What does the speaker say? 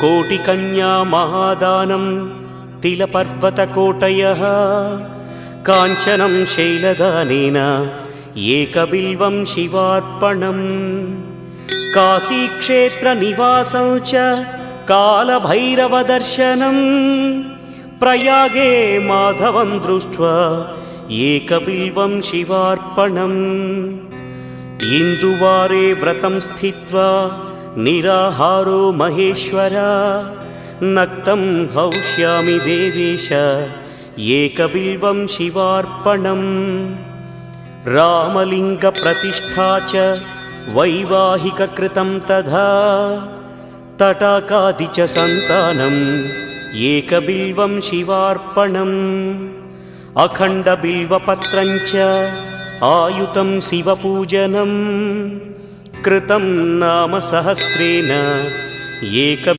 कोटिकन्या महादानं तिलपर्वतकोटयः काञ्चनं शैलदानेन एकबिल्वं शिवार्पणम् काशीक्षेत्रनिवासं च कालभैरवदर्शनं प्रयागे माधवं दृष्ट्वा एकबिल्वं शिवार्पणम् इन्दुवारे व्रतं स्थित्वा निराहारो महेश्वर नक्तं हौष्यामि देवेश एकबिल्वं शिवार्पणम् रामलिङ्गप्रतिष्ठा च वैवाहिककृतं तथा तटाकादि च सन्तानम् एकबिल्वं शिवार्पणम् अखण्डबिल्वपत्रं च आयुतं शिवपूजनं कृतं नाम सहस्रेण एक